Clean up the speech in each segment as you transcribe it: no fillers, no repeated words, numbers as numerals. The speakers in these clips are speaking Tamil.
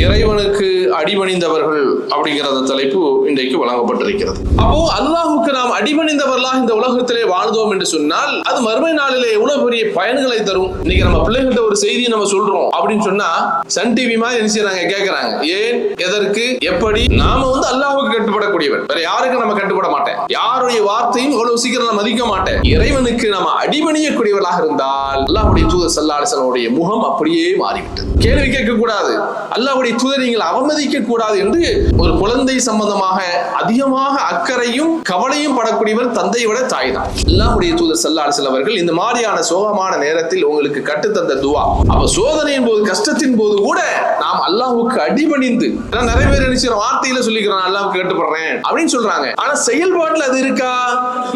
இறைவனுக்கு அடிபணிந்தவர்கள் அப்படிங்கிற தலைப்பு இன்றைக்கு வழங்கப்பட்டிருக்கிறது. அப்போ அல்லாஹுக்கு நாம் அடிபணிந்தவர்களாக இந்த உலகத்திலே வாழ்ந்தோம் என்று சொன்னால் அது மறுமை நாளிலே எவ்வளவு பெரிய பயன்களை தரும். இன்னைக்கு நம்ம பிள்ளைகிட்ட ஒரு செய்தியை நம்ம சொல்றோம் அப்படின்னு சொன்னா சன் டிவி மாதிரி என்ன செய்யறாங்க, கேட்கறாங்க. ஏன், எதற்கு, எப்படி? நாம அல்லாஹுக்கு கட்டுப்படக்கூடியவன், வேற யாருக்கு நம்ம கட்டுப்பட மாட்டேன். யாருடைய வார்த்தையும் அவ்வளவு சீக்கிரம் நம்ம மதிக்க மாட்டேன். இறைவனுக்கு நம்ம அடிபணியக்கூடியவர்களாக இருந்தால் அல்லாஹ்வுடைய தூதர் ஸல்லல்லாஹு அலைஹி வஸல்லம் முகம் அப்படியே மாறிவிட்டது. கேள்வி கேட்க கூடாது, அல்லாஹ்வுடைய தூதரை நீங்கள் அவமதிக்க கூடாது என்று ஒரு குழந்தை சம்பந்தமாக அதிகமாக அக்கறையும் கவலையும் படக்கூடியவர் தந்தையை விட தாய் தான். அல்லாஹ்வுடைய தூதர் ஸல்லல்லாஹு அலைஹி வஸல்லம் அவர்கள் இந்த மாதிரியான சோகமான நேரத்தில் உங்களுக்கு கற்றுத்தந்த துஆ. அப்ப சோதனையின் போது, கஷ்டத்தின் போது கூட நாம் அல்லாஹ்வுக்கு அடிபணிந்து, நிறைய பேர் நினைக்கிற வார்த்தையில சொல்லிக்கிறேன் அல்லாஹ்வுக்கு கட்டுப்படுறேன் அப்படின்னு சொல்றாங்க. ஆனா செயல்பாட்டில் அது இருக்கா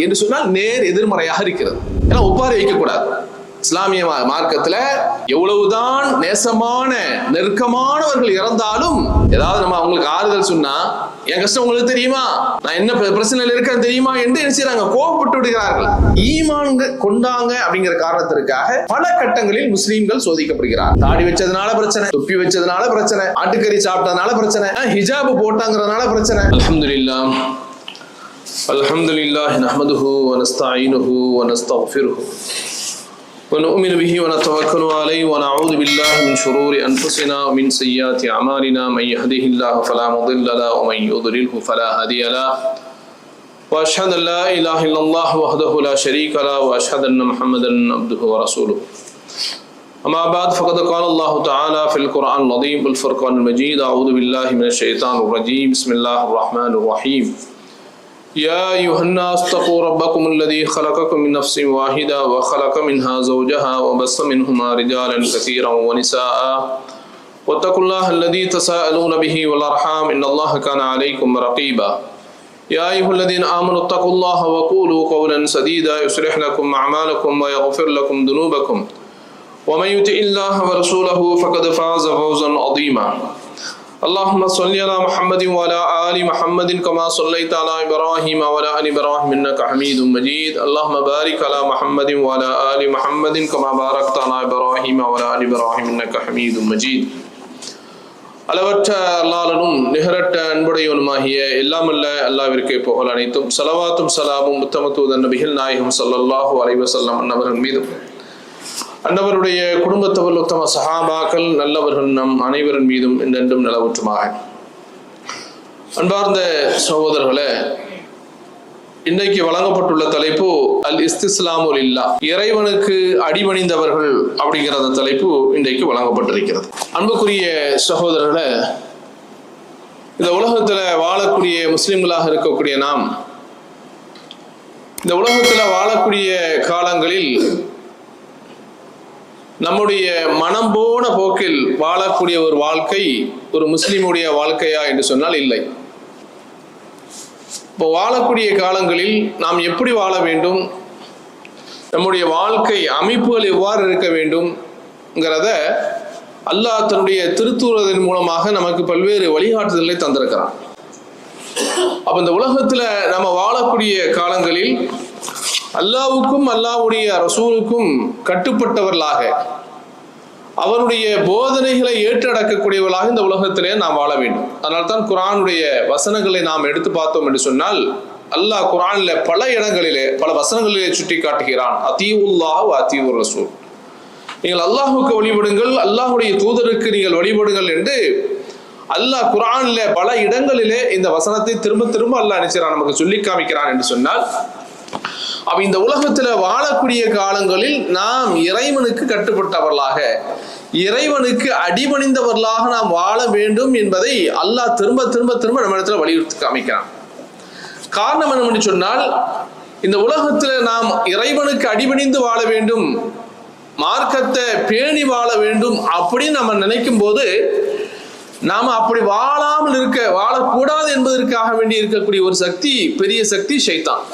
என்று சொன்னால் நேர் எதிர்மறையாக இருக்கிறது. ஏன்னா ஒப்பாரி வைக்க கூடாது. இஸ்லாமிய மார்க்கத்துல எவ்வளவுதான் நேசமான நெருக்கமானவர்கள் இறந்தாலும் ஏதாவது நம்ம அவங்களுக்கு ஆறுதல் சொன்னா, என் கஷ்டம் உங்களுக்கு தெரியுமா, நான் என்ன பிரச்சனையில இருக்கேன் தெரியுமா என்று என்ன செய்யறாங்க, கோபப்பட்டு விடுகிறார்கள். ஈமான் கொண்டாங்க அப்படிங்கிற காரணத்திற்காக பல கட்டங்களில் முஸ்லீம்கள் சோதிக்கப்படுகிறார். தாடி வச்சதுனால பிரச்சனை, தொப்பி வச்சதுனால பிரச்சனை, ஆட்டுக்கறி சாப்பிட்டதுனால பிரச்சனை, ஹிஜாப் போட்டாங்கிறதுனால பிரச்சனை. அல்ஹம்துலில்லாஹ் அல்ஹம்துலில்லாஹ் நஹ்மதுஹு வ நஸ்தஈனுஹு வ நஸ்தக்ஃபிருஹு ونؤمن به ونتوكل عليه ونعوذ بالله من شرور أنفسنا ومن سيئات أعمالنا من يهده الله فلا مضل له ومن يضلله فلا هادي له وأشهد أن لا إله إلا الله وحده لا شريك له وأشهد أن محمدا عبده ورسوله أما بعد فقد قال الله تعالى في القرآن العظيم والفرقان المجيد أعوذ بالله من الشيطان الرجيم بسم الله الرحمن الرحيم يا أيها الناس اتقوا ربكم الذي خلقكم من نفس واحدة وخلق منها زوجها وبث منهما رجالا كثيرا ونساء واتقوا الله الذي تساءلون به والأرحام إن الله كان عليكم رقيبا يا أيها الذين آمنوا اتقوا الله وقولوا قولا سديدا يصلح لكم أعمالكم ويغفر لكم ذنوبكم ومن يطع الله ورسوله فقد فاز فوزا عظيما اللهم صل على محمد وعلى آل محمد كما صليت على إبراهيم وعلى آل إبراهيم إنك حميد مجيد اللهم بارك على محمد وعلى آل محمد كما باركت على إبراهيم وعلى آل إبراهيم إنك حميد مجيد. அளவற்ற அல்லாஹ்வும் நிகரற்ற அன்புடையவனுமாகிய எல்லாமல்ல அல்லாஹ்விற்கே புகழ் அனைத்தும், ஸலவாத்தும் ஸலாமும் உத்தம தூதர் நபிகள் நாயகம் ஸல்லல்லாஹு அலைஹி வஸல்லம் அன்னவர்கள் மீதும், அன்னவருடைய குடும்பத்தவர் உத்தம சஹாபாக்கள் நல்லவர்கள் நம் அனைவரின் மீதும் என்றென்றும் நிலவுற்றுமாக. அன்பார்ந்த சகோதரர்களே, இன்றைக்கு வழங்கப்பட்டுள்ள தலைப்பு அல் இஸ்திஸ்லாமு லில்லாஹ், இறைவனுக்கு அடிபணிந்தவர்கள் அப்படிங்கிற தலைப்பு இன்றைக்கு வழங்கப்பட்டிருக்கிறது. அன்புக்குரிய சகோதரர்களே, இந்த உலகத்துல வாழக்கூடிய முஸ்லிம்களாக இருக்கக்கூடிய நாம் இந்த உலகத்துல வாழக்கூடிய காலங்களில் நம்முடைய மனம் போன போக்கில் வாழக்கூடிய ஒரு வாழ்க்கை ஒரு முஸ்லிமுடைய வாழ்க்கையா என்று சொன்னால் இல்லை. இப்போ வாழக்கூடிய காலங்களில் நாம் எப்படி வாழ வேண்டும், நம்முடைய வாழ்க்கை அமைப்புகள் எவ்வாறு இருக்க வேண்டும்ங்கிறத அல்லாஹ் தன்னுடைய திருத்தூதரின் மூலமாக நமக்கு பல்வேறு வழிகாட்டுதல்களை தந்திருக்கிறான். அப்ப இந்த உலகத்துல நம்ம வாழக்கூடிய காலங்களில் அல்லாஹ்வுக்கும் அல்லாஹ்வுடைய ரசூலுக்கும் கட்டுப்பட்டவர்களாக, அவருடைய போதனைகளை ஏற்றடக்கக்கூடியவர்களாக இந்த உலகத்திலே நாம் வாழ வேண்டும். அதனால்தான் குர்ஆனுடைய வசனங்களை நாம் எடுத்து பார்த்தோம் என்று சொன்னால், அல்லாஹ் குர்ஆனில் பல இடங்களிலே பல வசனங்களிலே சுட்டி காட்டுகிறான், அத்தீஉல்லாஹ் வ அத்தீஉர் ரசூல், நீங்கள் அல்லாஹ்வுக்கு வழிபடுங்கள், அல்லாஹ்வுடைய தூதருக்கு நீங்கள் வழிபடுங்கள் என்று அல்லாஹ் குர்ஆனில் பல இடங்களிலே இந்த வசனத்தை திரும்ப திரும்ப அல்லாஹ் நினைச்சான் நமக்கு சொல்லி காமிக்கிறான் என்று சொன்னால், அப்ப இந்த உலகத்துல வாழக்கூடிய காலங்களில் நாம் இறைவனுக்கு கட்டுப்பட்டவர்களாக, இறைவனுக்கு அடிபணிந்தவர்களாக நாம் வாழ வேண்டும் என்பதை அல்லாஹ் திரும்ப திரும்ப திரும்ப நம்ம இடத்துல வலியுறுத்தி காமிக்கிறான். காரணம் என்னவென்று சொன்னால், இந்த உலகத்துல நாம் இறைவனுக்கு அடிபணிந்து வாழ வேண்டும், மார்க்கத்தை பேணி வாழ வேண்டும் அப்படின்னு நம்ம நினைக்கும் போது, நாம அப்படி வாழாமல் வாழக்கூடாது என்பதற்காக வேண்டி இருக்கக்கூடிய ஒரு சக்தி, பெரிய சக்தி ஷைத்தான்.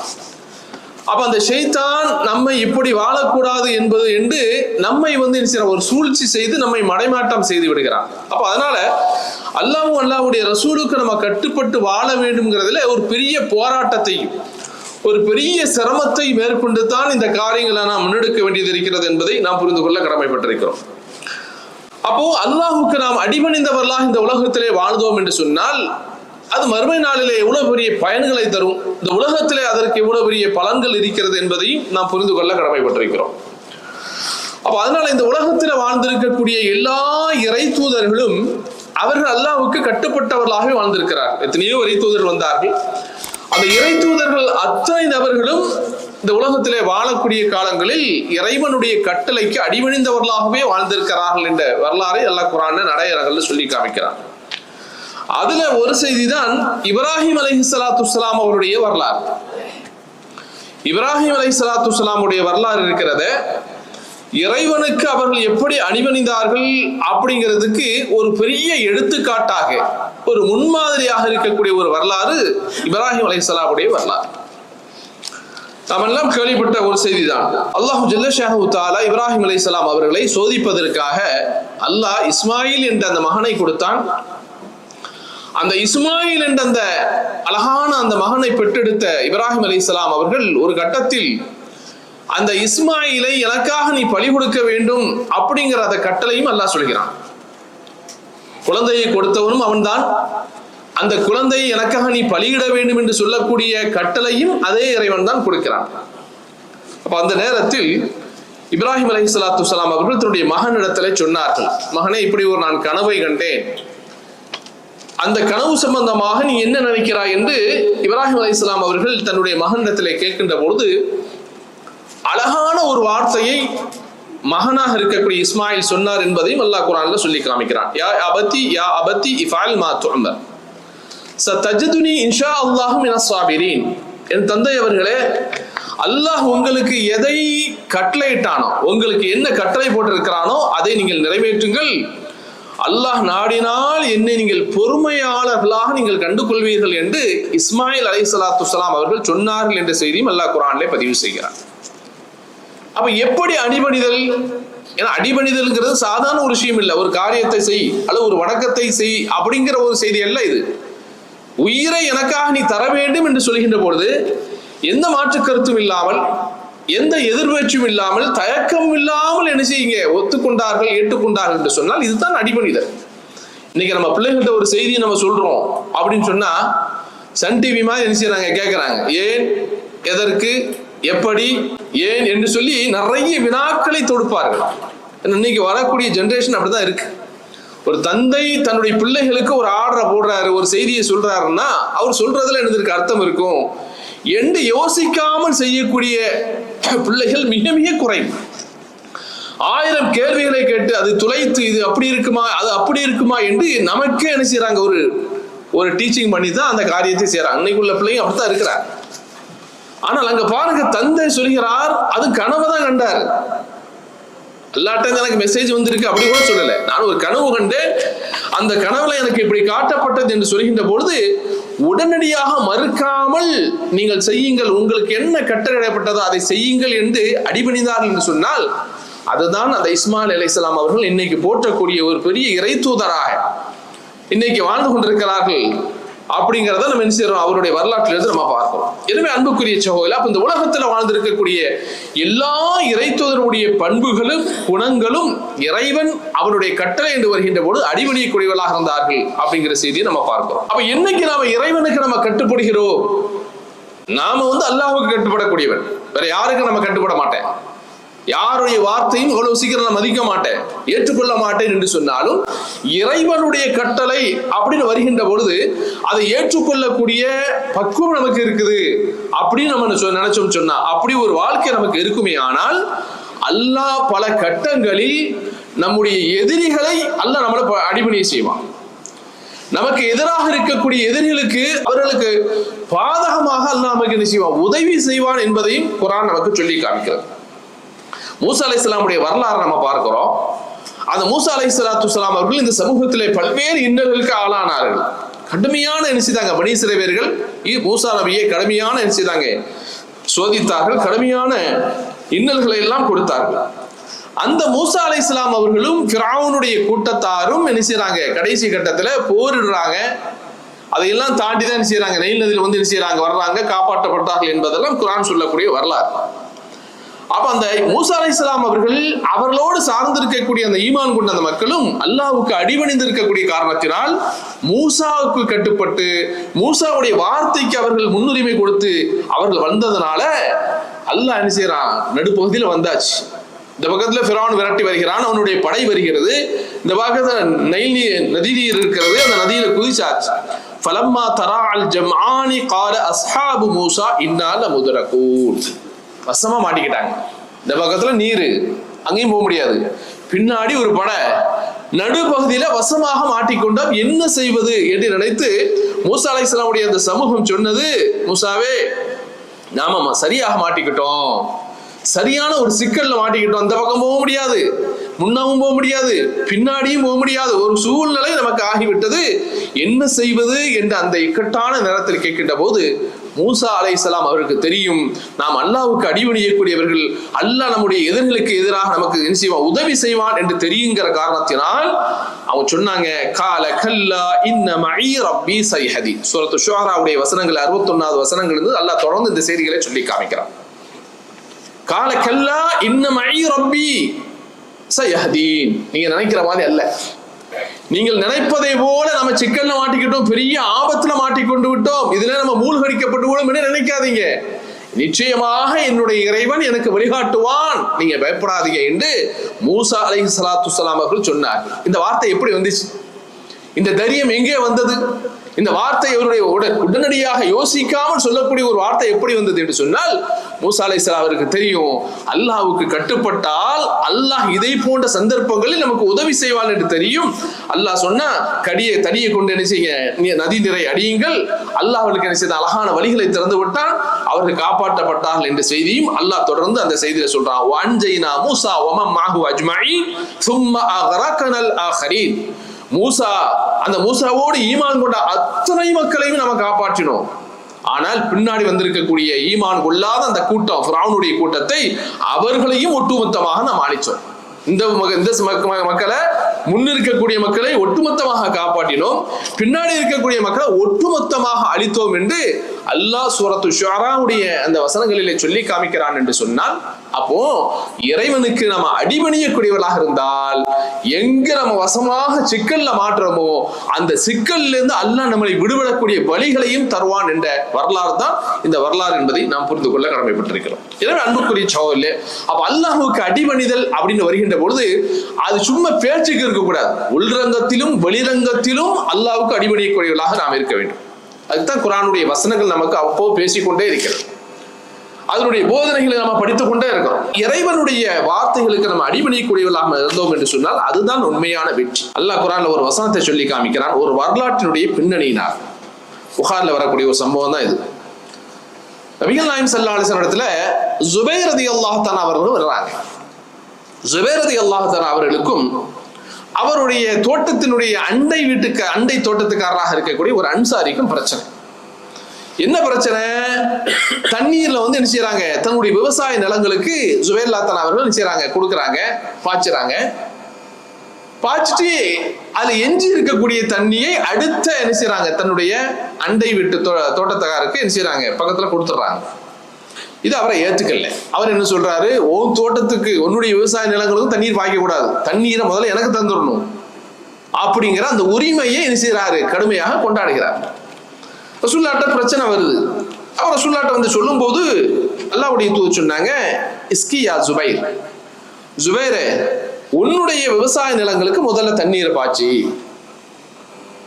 அப்ப அந்த ஷைத்தான் நம்மை இப்படி வாழக்கூடாது என்பது என்று நம்மை ஒரு சூழ்ச்சி செய்து நம்மை மடைமாட்டம் செய்து விடுகிறான். அப்ப அதனால அல்லாஹ்வும் அல்லாஹ்வுடைய ரசூலுக்கு நம்ம கட்டுப்பட்டு வாழ வேண்டும்ங்கிறதுல ஒரு பெரிய போராட்டத்தையும் ஒரு பெரிய சிரமத்தை மேற்கொண்டு தான் இந்த காரியங்களை நாம் முன்னெடுக்க வேண்டியது இருக்கிறது என்பதை நாம் புரிந்து கொள்ள கடமைப்பட்டிருக்கிறோம். அப்போ அல்லாஹுக்கு நாம் அடிபணிந்தவர்களாக இந்த உலகத்திலே வாழ்ந்தோம் என்று சொன்னால் அது மறுமை நாளிலே எவ்வளவு பெரிய பயன்களை தரும், இந்த உலகத்திலே அதற்கு எவ்வளவு பெரிய பலன்கள் இருக்கிறது என்பதையும் நாம் புரிந்து கொள்ள கடமைப்பட்டிருக்கிறோம். அப்ப அதனால இந்த உலகத்தில் வாழ்ந்திருக்கக்கூடிய எல்லா இறை தூதர்களும் அவர்கள் அல்லாஹ்வுக்கு கட்டுப்பட்டவர்களாகவே வாழ்ந்திருக்கிறார். எத்தனையோ இறை தூதர்கள் வந்தார்கள். அந்த இறை தூதர்கள் அத்தனை நபர்களும் இந்த உலகத்திலே வாழக்கூடிய காலங்களில் இறைவனுடைய கட்டளைக்கு அடிபணிந்தவர்களாகவே வாழ்ந்திருக்கிறார்கள் என்ற வரலாறை அல்லாஹ் குர்ஆன்ல நடையறகல்ல சொல்லி காமிக்கிறார். அதுல ஒரு செய்தி தான் இப்ராஹிம் அலைஹிஸ்ஸலாத்து வஸ்ஸலாம் அவருடைய வரலாறு. இப்ராஹிம் அலைஹிஸ்ஸலாத்து வஸ்ஸலாமுடைய வரலாறு இருக்கிறது. இறைவனுக்கு அவர்கள் எப்படி அணிபணிந்தார்கள் அப்படிங்கிறதுக்கு ஒரு பெரிய எடுத்துக்காட்டாக, ஒரு முன்மாதிரியாக இருக்கக்கூடிய ஒரு வரலாறு இப்ராஹிம் அலைஹிஸ்ஸலாமுடைய வரலாறு. நாம் எல்லாம் கேள்விப்பட்ட ஒரு செய்தி தான். அல்லாஹ் ஜல்ல ஷானஹு தஆலா இப்ராஹிம் அலைஹிஸ்ஸலாம் அவர்களை சோதிப்பதற்காக அல்லாஹ் இஸ்மாயில் என்ற அந்த மகனை கொடுத்தான். அந்த இஸ்மாயில் என்ற அந்த அழகான அந்த மகனை பெற்றெடுத்த இப்ராஹிம் அலைஹிஸ்ஸலாம் அவர்கள் ஒரு கட்டத்தில் அந்த இஸ்மாயிலை எனக்காக நீ பலி கொடுக்க வேண்டும் அப்படிங்கிற அந்த கட்டளையும் அல்லாஹ் சொல்கிறான். குழந்தையை கொடுத்தவனும் அவன்தான். அந்த குழந்தையை எனக்காக நீ பலியிட வேண்டும் என்று சொல்லக்கூடிய கட்டளையும் அதே இறைவன் தான் கொடுக்கிறான். அப்ப அந்த நேரத்தில் இப்ராஹிம் அலைஹிஸ்ஸலாத்து வஸ்ஸலாம் அவர்கள் தன்னுடைய மகனிடத்திலே சொன்னார்கள், மகனே, இப்படி ஒரு நான் கனவை கண்டேன், அந்த கனவு சம்பந்தமாக நீ என்ன நினைக்கிறாய் என்று இப்ராஹிம் அலைஹிஸ்ஸலாம் அவர்கள் தன்னுடைய மகனிடத்திலே கேட்கின்ற பொழுது அழகான ஒரு வார்த்தையை மகனாக இருக்கக்கூடிய இஸ்மாயில் சொன்னார் என்பதையும் அல்லாஹ் குர்ஆன்ல சொல்லி காமிக்கிறான். யா அபதி இஃஅல் மா துஅமர் சதஜதுனி இன்ஷா அல்லாஹ் மினஸ் ஸாபிரீன். என் தந்தை அவர்களே, அல்லாஹ் உங்களுக்கு எதை கட்டளையிட்டானோ, உங்களுக்கு என்ன கட்டளை போட்டிருக்கிறானோ அதை நீங்கள் நிறைவேற்றுங்கள். அல்லாஹ் நாடினால் என்னை நீங்கள் பொறுமையாளர்களாக நீங்கள் கண்டுகொள்வீர்கள் என்று இஸ்மாயில் அலைஹிஸ்ஸலாத்து வஸ்ஸலாம் அவர்கள் சொன்னார்கள் என்ற செய்தியும் அல்லாஹ் குர்ஆனிலே பதிவு செய்கிறார். அப்ப எப்படி அடிபணிதல்? ஏன்னா அடிபணிதல்ங்கிறது சாதாரண ஒரு விஷயம் இல்லை. ஒரு காரியத்தை செய் அல்லது ஒரு வணக்கத்தை செய் அப்படிங்கிற ஒரு செய்தி அல்ல இது. உயிரை எனக்காக நீ தர வேண்டும் என்று சொல்கின்ற பொழுது எந்த மாற்று கருத்தும் இல்லாமல், எந்த எதிர்வேற்றும் இல்லாமல், தயக்கம் இல்லாமல் என்ன செய்யுங்க, ஒத்துக்கொண்டார்கள், ஏற்றுக்கொண்டார்கள் என்று சொன்னால் இதுதான் அடிபணிதல். இன்னைக்கு நம்ம பிள்ளைகிட்ட ஒரு செய்தியை நம்ம சொல்றோம் அப்படின்னு சொன்னா சன் டிவி மாதிரி என்ன செய்யறாங்க, கேட்கறாங்க, ஏன், எதற்கு, எப்படி, ஏன் என்று சொல்லி நிறைய வினாக்களை தொடுப்பார்கள். இன்னைக்கு வரக்கூடிய ஜெனரேஷன் அப்படிதான் இருக்கு. ஒரு தந்தை தன்னுடைய பிள்ளைகளுக்கு ஒரு ஆர்டரை போடுறாரு, ஒரு செய்தியை சொல்றாருன்னா அவர் சொல்றதுல எனக்கு அர்த்தம் இருக்கும் என்று யோசிக்காமல் செய்யக்கூடிய பிள்ளைகள் மிக மிக குறைவு. 1000 கேள்விகளை கேட்டு அது துளைத்து இது அப்படி இருக்குமா, அது அப்படி இருக்குமா என்று நமக்கே என்ன செய்யறாங்க, ஒரு டீச்சிங் பண்ணி தான் அந்த காரியத்தை செய்யறாங்க. அன்னைக்குள்ள பிள்ளைங்க அப்படித்தான் இருக்கிறார். ஆனால் அங்க பாருங்க, தந்தை சொல்கிறார், அது கனவு தான் கண்டார். அல்லாட்ட எனக்கு மெசேஜ் வந்திருக்கு அப்படி கூட சொல்லல, நான் ஒரு கனவு கண்டேன், அந்த கனவுல எனக்கு இப்படி காட்டப்பட்டது என்று சொல்கின்ற பொழுது உடனடியாக மறுக்காமல் நீங்கள் செய்யுங்கள், உங்களுக்கு என்ன கட்டளையிடப்பட்டதோ அதை செய்யுங்கள் என்று அடிபணிந்தார்கள் என்று சொன்னால் அதுதான் அந்த இஸ்மாயில் அலைஹிஸ்ஸலாம் அவர்கள் இன்னைக்கு போற்றக்கூடிய ஒரு பெரிய இறை தூதராக இன்னைக்கு வாழ்ந்து கொண்டிருக்கிறார்கள் அப்படிங்கிறத நம்ம என்ன செய்யறோம், அவருடைய வரலாற்றிலிருந்து நம்ம பார்க்கிறோம். எனவே அன்புக்குரிய சகோதரர்களே, அப்ப இந்த உலகத்துல வாழ்ந்திருக்கக்கூடிய எல்லா இறைத்தூதருடைய பண்புகளும் குணங்களும் இறைவன் அவருடைய கட்டளை என்று வருகின்ற போது அடிபணியக்கூடியவர்களாக இருந்தார்கள் அப்படிங்கிற செய்தியை நம்ம பார்க்கிறோம். அப்ப என்னைக்கு நாம இறைவனுக்கு நம்ம கட்டுப்படுகிறோம், நாம அல்லாஹ்வுக்கு கட்டுப்படக்கூடியவன், வேற யாருக்கு நம்ம கட்டுப்பட மாட்டேன், யாருடைய வார்த்தையும் அவ்வளவு சீக்கிரம் நான் மதிக்க மாட்டேன், ஏற்றுக்கொள்ள மாட்டேன் என்று சொன்னாலும் இறைவனுடைய கட்டளை அப்படின்னு வருகின்ற பொழுது அதை ஏற்றுக்கொள்ளக்கூடிய பக்குவம் நமக்கு இருக்குது அப்படின்னு நம்ம நினைச்சோம் சொன்னா, அப்படி ஒரு வாழ்க்கை நமக்கு இருக்குமே ஆனால் அல்லாஹ் பல கட்டங்களில் நம்முடைய எதிரிகளை அல்லாஹ் நம்மளை அடிபணிய செய்வான். நமக்கு எதிராக இருக்கக்கூடிய எதிரிகளுக்கு, அவர்களுக்கு பாதகமாக அல்லாஹ் நமக்கு என்ன செய்வான், உதவி செய்வான் என்பதையும் குர்ஆன் நமக்கு சொல்லி காமிக்கிறது. மூசா அலைஹிஸ்ஸலாமுடைய வரலாறு நம்ம பார்க்கிறோம். அந்த மூசா அலைஹிஸ்ஸலாத்து வஸ்ஸலாம் அவர்கள் இந்த சமூகத்திலே பல்வேறு இன்னல்களுக்கு ஆளானார்கள். கடுமையான என்ன செய்தாங்க, பனி இஸ்ரவேலர்கள் மூசா நபியை கடுமையான என்ன செய்தாங்க, சோதித்தார்கள், கடுமையான இன்னல்களை எல்லாம் கொடுத்தார்கள். அந்த மூசா அலைஹிஸ்ஸலாம் அவர்களும் ஃபிரௌனுடைய கூட்டத்தாரும் என்ன செய்றாங்க, கடைசி கட்டத்துல போரிடுறாங்க. அதையெல்லாம் தாண்டி தான் என்ன செய்றாங்க, நைல் நதியில் என்ன செய்றாங்க, வர்றாங்க, காப்பாற்றப்பட்டார்கள் என்பதெல்லாம் குர்ஆன் சொல்லக்கூடிய வரலாறு. அப்ப அந்த மூசா அலைஹிஸ்ஸலாம் அவர்கள் அவர்களோடு சார்ந்திருக்கக்கூடிய அந்த ஈமான் கொண்ட அந்த மக்களும் அல்லாஹ்வுக்கு அடிபணிந்து இருக்கக்கூடிய காரணத்தினால் மூசாவுக்கு கட்டுப்பட்டு மூசாவுடைய வார்த்தைக்கு அவர்கள் முன்னுரிமை கொடுத்து அவர்கள் வந்ததுனால அல்லாஹ் என்ன செய்யறான், நடுப்பகுதியில் வந்தாச்சு. இந்த பக்கத்துல ஃபிரௌன் விரட்டி வருகிறான், அவனுடைய படை வருகிறது. இந்த பக்கத்துல நைல் நதி நீர் இருக்கிறது, அந்த நதியில குதிச்சாச்சு. ஃபலம்மா தராஅல் ஜம்ஆனி கால அஸ்ஹாபு மூசா இன்னா லமுதரகூன். வசமா மாட்டிக்கிட்டாங்க. இந்த பக்கத்துல நீரு, அங்கேயும் போக முடியாது. பின்னாடி ஒரு படை, நடுப்பகுதியில வசமாக மாட்டிக்கொண்டோம், என்ன செய்வது என்று நினைத்து மூசா அலைஹிஸ்ஸலாமுடைய அந்த சமூகம் சொன்னது, மூசாவே நாம சரியாக மாட்டிக்கிட்டோம், சரியான ஒரு சிக்கல்ல மாட்டிக்கிட்டோம். அந்த பக்கம் போக முடியாது, முன்னவும் போக முடியாது, பின்னாடியும் போக முடியாது, ஒரு சூழ்நிலை நமக்கு ஆகிவிட்டது, என்ன செய்வது என்று அந்த இக்கட்டான நேரத்தில் கேட்கின்ற போது மூசா அலைஹிஸ்ஸலாம் அவருக்கு தெரியும், நாம் அல்லாஹ்வுக்கு அடிபணியக்கூடியவர்கள், அல்லாஹ் நம்முடைய எதிர்களுக்கு எதிராக நமக்கு என்ன செய்வான், உதவி செய்வான் என்று தெரியுங்கிற காரணத்தினால் அவங்க சொன்னாங்க, கால கல்லா இன்ன மஇ ரப்பி சைஹதி. சூரத்து ஷுஆராவுடைய வசனங்கள் 61வது வசனங்கள் இருந்து அல்லாஹ் தொடர்ந்து இந்த செய்திகளை சொல்லி காமிக்கிறான். கால கல்லா இன்ன மஇ ரப்பி சைஹதீன். நீங்க நினைக்கிற மாதிரி அல்ல, நீங்கள் நினைப்பதை போல நம்ம சிக்கல்ல மாட்டிக்கிட்டோம், பெரிய ஆபத்துல மாட்டிக்கொண்டு விட்டோம், இதுல நம்ம மூழ்கடிக்கப்பட்டு விடும் என்று நினைக்காதீங்க. நிச்சயமாக என்னுடைய இறைவன் எனக்கு வழிகாட்டுவான், நீங்க பயப்படாதீங்க என்று மூசா அலைஹிஸ்ஸலாத்து வஸ்ஸலாம் அவர்கள் சொன்னார்கள். இந்த வார்த்தை எப்படி வந்துச்சு, இந்த தைரியம் எங்கே வந்தது, இந்த வார்த்தை அவருடைய உடனடியாக யோசிக்காமல் சொல்லக்கூடிய ஒரு வார்த்தை எப்படி வந்தது என்று சொன்னால், மூசா அலைஹிஸ்ஸலாம் அவருக்கு தெரியும், அல்லாஹ்வுக்கு கட்டுப்பட்டால் அல்லாஹ் இதை போன்ற சந்தர்ப்பங்களில் நமக்கு உதவி செய்வான் என்று தெரியும். அல்லாஹ் சொன்னா தடியை கொண்டு என்ன செய்ய, நதி நிறை அடியுங்கள், அல்லாஹ் அவர்களுக்கு என்ன செய்த அழகான வழிகளை திறந்து விட்டான், அவர்கள் காப்பாற்றப்பட்டார்கள் என்ற செய்தியும் அல்லாஹ் தொடர்ந்து அந்த செய்தியில சொல்றான். வஅன்ஜைனா மூசா வமன் மஅஹு அஜ்மஈன் சும்ம அக்ரக்னல் ஆகரீன். மூசா, அந்த மூசாவோடு ஈமான் கொண்ட அத்தனை மக்களையும் நம்ம காப்பாற்றினோம், ஆனால் பின்னாடி வந்திருக்கக்கூடிய ஈமான் கொள்ளாத அந்த கூட்டம், ஃபிரௌனுடைய கூட்டத்தை, அவர்களையும் ஒட்டுமொத்தமாக நாம் அழிச்சோம். இந்த மக்களை, முன்னிருக்கக்கூடிய மக்களை ஒட்டுமொத்தமாக காப்பாற்றினோம், பின்னாடி இருக்கக்கூடிய மக்களை ஒட்டுமொத்தமாக அழித்தோம் என்று அல்லாஹ் சூரத்து ஷுஆராவுடைய அந்த வசனங்களிலே சொல்லி காமிக்கிறான் என்று சொன்னால், அப்போ இறைவனுக்கு நம்ம அடிபணியக்கூடியவர்களாக இருந்தால் எங்க நம்ம வசமாக சிக்கல்ல மாற்றமோ அந்த சிக்கல்ல இருந்து அல்லாஹ் நம்மளை விடுபடக்கூடிய வழிகளையும் தருவான் என்ற வரலாறு தான் இந்த வரலாறு என்பதை நாம் புரிந்து கொள்ள கடமைப்பட்டிருக்கிறோம். எனவே அன்புக்குரிய சகோதரர்களே, அப்ப அல்லாஹ்வுக்கு அடிபணிதல் அப்படின்னு வருகின்ற பொழுது அது சும்மா பேச்சுக்கு இருக்கக்கூடாது, உள்ரங்கத்திலும் வெளிரங்கத்திலும் அல்லாஹ்வுக்கு அடிபணியக்கூடியவர்களாக நாம் இருக்க வேண்டும். அதுதான் குர்ஆனுடைய வசனங்கள் நமக்கு அப்போ பேசிக்கொண்டே இருக்கிறது, அதனுடைய போதனைகளை நம்ம படித்துக் கொண்டே இருக்கிறோம். இறைவனுடைய வார்த்தைகளுக்கு நம்ம அடிபணியக்கூடியவர்களாக இருந்தோம் என்று சொன்னால் அதுதான் உண்மையான வெற்றி. அல்லாஹ் குர்ஆன்ல ஒரு வசனத்தை சொல்லி காமிக்கிறான், ஒரு வரலாற்றினுடைய பின்னணியினார். புகார்ல வரக்கூடிய ஒரு சம்பவம் தான் இது. நபிகள் நாயகம் ஸல்லல்லாஹு அலைஹி வஸல்லம் இடத்துல ஜுபைர் ரலியல்லாஹு தஆலா அவர்கள் வர்றாங்க. ஜுபைர் ரலியல்லாஹு தஆலா அவர்களுக்கும் அவருடைய தோட்டத்தினுடைய அண்டை தோட்டத்துக்காரராக இருக்கக்கூடிய ஒரு அன்சாரிக்கும் பிரச்சனை. என்ன பிரச்சனை, தண்ணீர்ல என்ன செய்யறாங்க, தன்னுடைய விவசாய நிலங்களுக்கு ஜுபைர் ரலியல்லாஹு அவர்கள் என்ன செய்யறாங்க, கொடுக்குறாங்க, பாய்ச்சுறாங்க. பாய்ச்சிட்டு அது எஞ்சி இருக்கக்கூடிய தண்ணியை அடுத்த என்ன செய்யறாங்க, தன்னுடைய அண்டை வீட்டு தோட்டத்துக்காரருக்கு என்ன செய்யறாங்க, பக்கத்துல கொடுத்துடுறாங்க. இது அவரை ஏத்துக்கல. அவர் என்ன சொல்றாரு, உன் தோட்டத்துக்கு, உன்னுடைய விவசாய நிலங்களுக்கும் தண்ணீர் பாய்க்க கூடாது, தண்ணீரை முதல்ல எனக்கு தந்துடணும் அப்படிங்கிற அந்த உரிமையை என்ன செய்யறாரு, கடுமையாக கொண்டாடுகிறார். ரசூலுல்லாஹ்ட்ட பிரச்சனை வருது. அவர் ரசூலுல்லாஹ்ட்ட சொல்லும் போது அல்லாஹ்வுடைய தூதர் சொன்னாங்க, இஸ்கியா ஜுபைர், ஜுபைரே உன்னுடைய விவசாய நிலங்களுக்கு முதல்ல தண்ணீரை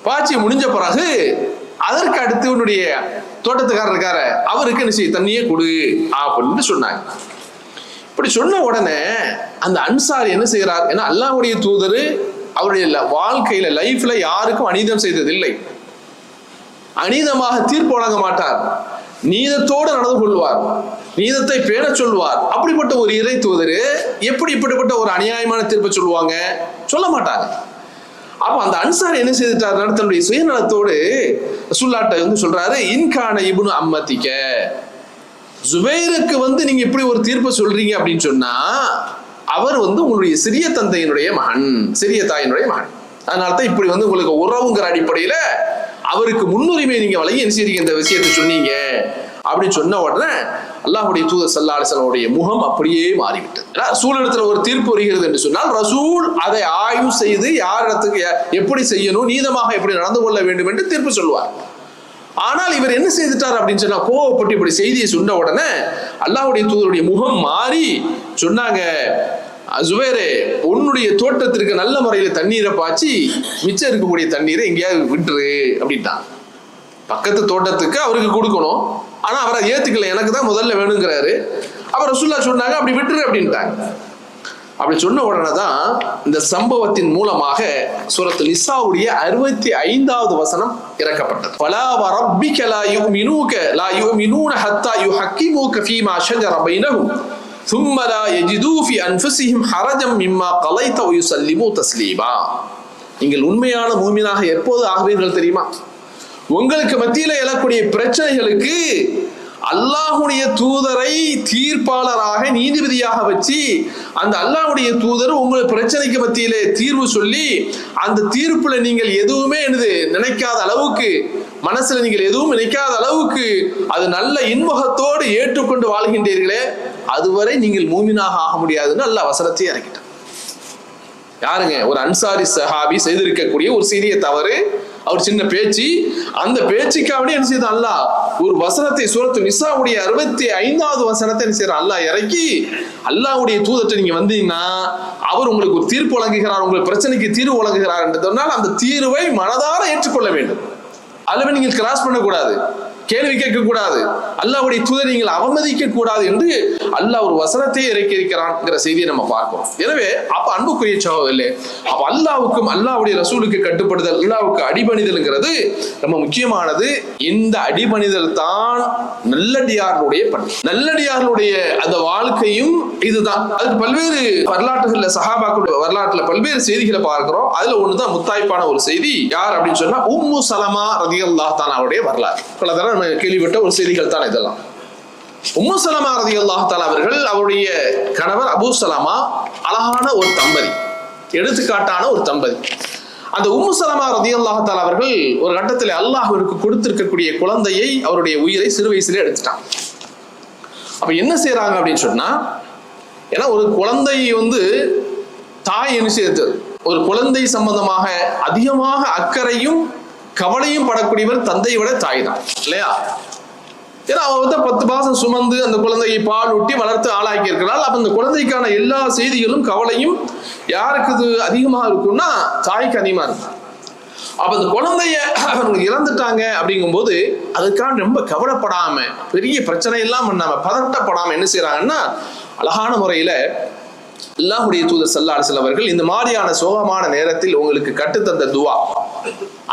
பாய்ச்சி முடிஞ்ச பிறகு அதற்கு அடுத்து உன்னுடைய தோட்டத்துக்காரர் இருக்காரு, அவருக்கு என்ன செய்ய, தண்ணியே கொடு அப்படின்னு சொன்னாங்க. இப்படி சொன்ன உடனே அந்த அன்சாரி என்ன செய்யறார், ஏன்னா அல்லாஹ்வுடைய தூதர் அவருடைய வாழ்க்கையில லைஃப்ல யாருக்கும் அநீதம் செய்ததில்லை, அநீதமாக தீர்ப்பு வழங்க மாட்டார், நீதத்தோடு நடந்து கொள்வார், நீதத்தை பேண சொல்வார். அப்படிப்பட்ட ஒரு இறை தூதர் எப்படி இப்படிப்பட்ட ஒரு அநியாயமான தீர்ப்பை சொல்லுவாங்க, சொல்ல மாட்டாங்க. அப்ப அந்த அன்சாரி என்ன செய்துட்டார், தன்னுடைய சுயநலத்தோடு ரசூலுல்லாஹ்ட்ட சொல்றாரு, இன்கான இப்னு அம்மத்திக்க, ஜுபைருக்கு நீங்க இப்படி ஒரு தீர்ப்பை சொல்றீங்க அப்படின்னு சொன்னா அவர் உங்களுடைய சிறிய தந்தையினுடைய மகன், சிறிய தாயினுடைய மகன், அதனால்தான் இப்படி உங்களுக்கு உறவுங்கிற அடிப்படையில அவருக்கு முன்னுரிமை நீங்க வழங்கி என்ன செய்றீங்க, இந்த விஷயத்தை சொன்னீங்க அப்படின்னு சொன்ன உடனே அல்லாஹ்வுடைய தூதர் ஸல்லல்லாஹு அலைஹி வஸல்லம் முகம் அப்படியே மாறிவிட்டது. ரசூலிடத்துல ஒரு தீர்ப்பு வருகிறது என்று சொன்னால் ரசூல் அதை ஆய்வு செய்து யாரிடத்துக்கு எப்படி செய்யணும், நீதமாக எப்படி நடந்து கொள்ள வேண்டும் என்று தீர்ப்பு சொல்லுவார். ஆனால் இவர் என்ன செய்துட்டார் அப்படின்னு சொன்னா, கோவப்பட்டு இப்படி செய்தியை சொன்ன உடனே அல்லாஹ்வுடைய தூதருடைய முகம் மாறி சொன்னாங்க, ஜுபைரே, உன்னுடைய தோட்டத்திற்கு நல்ல முறையில் தண்ணீரை பாய்ச்சி மிச்சம் இருக்கக்கூடிய தண்ணீரை எங்கேயாவது விட்டுரு அப்படின்ட்டான். பக்கத்து தோட்டத்துக்கு அவருக்கு கொடுக்கணும், ஆனா அவரை ஏத்துக்கல, எனக்கு தான் முதல்ல வேணுங்கிறாரு. அவர் ரசூலுல்லாஹ் சொன்னாங்க அப்படி விட்டுரு அப்படின்ட்டாங்க. அப்படி சொன்ன உடனே தான் இந்த சம்பவத்தின் மூலமாக சூரத்து நிசாவுடைய 65வது வசனம் இறக்கப்பட்டது. ஃபலா வரப்பிக லா யுமினூன ஹத்தா யுஹக்கிமூக ஃபீமா ஷஜர பைனஹும் ثم لا يجدوا في انفسهم حرجا مما قضيت ويسلموا تسليما. நீங்கள் உண்மையான மூமினாக எப்போது ஆகுவீர்கள் தெரியுமா? உங்களுக்கு மத்தியில எழக்கூடிய பிரச்சனைகளுக்கு அல்லாஹ்வுடைய தூதரை தீர்ப்பாளராக நீதிபதியாக வச்சு அந்த அல்லாஹ்வுடைய தூதர் உங்கள் பிரச்சனைக்கு மத்தியிலே தீர்வு சொல்லி அந்த தீர்ப்புல நீங்கள் எதுவுமே நினைக்காத அளவுக்கு, மனசுல நீங்கள் எதுவும் நினைக்காத அளவுக்கு அது நல்ல இன்முகத்தோடு ஏற்றுக்கொண்டு வாழ்கின்றீர்களே, அதுவரை நீங்கள் மூமினாக ஆக முடியாதுன்னு அல்லாஹ் வசனத்தை இறக்கிட்டான். யாருங்க? ஒரு அன்சாரி சஹாபி செய்திருக்கக்கூடிய ஒரு சிறிய தவறு, அவர் சின்ன பேச்சு, அந்த பேச்சுக்காக என்ன செய்த அல்லாஹ் ஒரு வசனத்தை சூரத்து நிசாவுடைய 65வது வசனத்தை என்ன செய்யறான் அல்லாஹ் இறக்கி, அல்லாஹ்வுடைய தூதர்ட்ட நீங்க வந்தீங்கன்னா அவர் உங்களுக்கு ஒரு தீர்ப்பு வழங்குகிறார், உங்களுக்கு பிரச்சனைக்கு தீர்வு வழங்குகிறார் என்று சொன்னால் அந்த தீர்வை மனதார ஏற்றுக்கொள்ள வேண்டும். அதுவே நீங்கள் கிராஸ் பண்ணக்கூடாது, கேள்வி கேட்க கூடாது, அல்லாஹ்வுடைய தூதரை நீங்கள் அவமதிக்க கூடாது என்று அல்லாஹ் ஒரு வசனத்தை இறக்கி இருக்கிறான்ங்கிற செய்தியை நம்ம பார்க்கிறோம். எனவே அப்ப அன்புக்குரிய சகோதரர்களே, அப்ப அல்லாஹ்வுக்கும் அல்லாஹ்வுடைய ரசூலுக்கு கட்டுப்படுதல், அல்லாஹ்வுக்கு அடிபணிதல்ங்கிறது ரொம்ப முக்கியமானது. இந்த அடிபணிதல் தான் நல்லடியார்களுடைய பண்பு, நல்லடியார்களுடைய அந்த வாழ்க்கையும் இதுதான். அதுக்கு பல்வேறு வரலாற்றுகள்ல, சஹாபாக்களுடைய வரலாற்றுல பல்வேறு செய்திகளை பார்க்கிறோம். அதுல ஒண்ணுதான் முத்தாய்ப்பான ஒரு செய்தி. யார் அப்படின்னு சொன்னா உம்மு சலமா ரலியல்லாஹு தஆலா அவருடைய வரலாறு. பல தடவை கேள்விப்பட்ட ஒரு செய்திகள் தான் இதெல்லாம். உம்மு சலமா ரலியல்லாஹு தஆலா அவர்கள், அவருடைய கணவர் அபூ சலமா அழகான ஒரு தம்பதி, எடுத்துக்காட்டான ஒரு தம்பதி. அந்த உம்மு சலமா ரலியல்லாஹு தஆலா அவர்கள் ஒரு கட்டத்தில் அல்லாஹ் அவருக்கு கொடுத்திருக்கக்கூடிய குழந்தையை, அவருடைய உயிரை சிறு வயசுல எடுத்துட்டான். அப்ப என்ன செய்யறாங்க அப்படின்னு சொன்னா, ஏன்னா ஒரு குழந்தை தாய் என்ன செய்யுது, ஒரு குழந்தை சம்பந்தமாக அதிகமாக அக்கறையும் கவலையும் படக்கூடியவர் தந்தையை விட தாய் தான் இல்லையா? ஏன்னா அவன் 10 மாசம் சுமந்து அந்த குழந்தையை பால் ஊட்டி வளர்த்து ஆளாக்கி இருக்கிறாள். அப்ப அந்த குழந்தைக்கான எல்லா செய்திகளும் கவலையும் யாருக்கு இது அதிகமாக இருக்கும்னா தாய்க்கு அதிகமா இருக்கும். அப்ப அந்த குழந்தைய இறந்துட்டாங்க அப்படிங்கும் போது அதுக்கான ரொம்ப கவலைப்படாம, பெரிய பிரச்சனை எல்லாம் பண்ணாம, பதட்டப்படாம என்ன செய்யறாங்கன்னா, அழகான முறையில அல்லாஹ்வுடைய தூதர் ஸல்லல்லாஹு அலைஹி வஸல்லம் அவர்கள் இந்த மாதிரியான சோகமான நேரத்தில் உங்களுக்கு கற்றுத்தந்த துவா,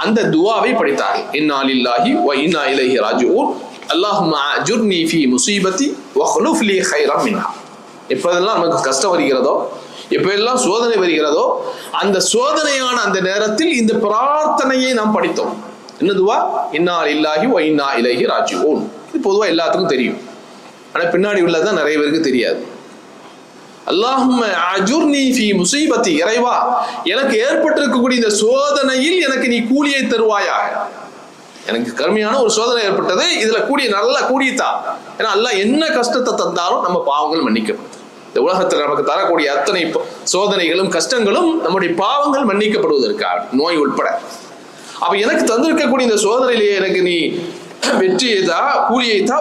அந்த துவாவை படித்தார்கள். இன்னா லில்லாஹி வ இன்னா இலைஹி ராஜிஊன் அல்லாஹும்ம அஜுர்னி ஃபீ முஸீபத்தி வஹ்லுஃப் லீ கைரம் மின்ஹா. எப்போதெல்லாம் நமக்கு கஷ்டம் வருகிறதோ, எப்போதெல்லாம் சோதனை வருகிறதோ, அந்த சோதனையான அந்த நேரத்தில் இந்த பிரார்த்தனையை நாம் படித்தோம். என்ன துவா? இன்னா லில்லாஹி வ இன்னா இலைஹி ராஜிஊன். இது பொதுவாக எல்லாத்துக்கும் தெரியும், ஆனால் பின்னாடி உள்ளதான் நிறைய பேருக்கு தெரியாது. அல்லாஹும்ம அஜுர்னி ஃபீ முஸீபத்தி, இறைவா எனக்கு ஏற்பட்டிருக்கக்கூடிய இந்த சோதனையில் எனக்கு நீ கூலியை தருவாயாக. எனக்கு கடுமையான ஒரு சோதனை ஏற்பட்டது, இதுல நல்ல கூலியத்தா. ஏன்னா அல்லாஹ் என்ன கஷ்டத்தை தந்தாலும் நம்ம பாவங்கள் மன்னிக்கப்படும். இந்த உலகத்தில் நமக்கு தரக்கூடிய அத்தனை சோதனைகளும் கஷ்டங்களும் நம்முடைய பாவங்கள் மன்னிக்கப்படுவதற்காக, நோய் உட்பட. அப்ப எனக்கு தந்திருக்கக்கூடிய இந்த சோதனையிலேயே எனக்கு நீ வெற்றியை தா, கூலியை தா,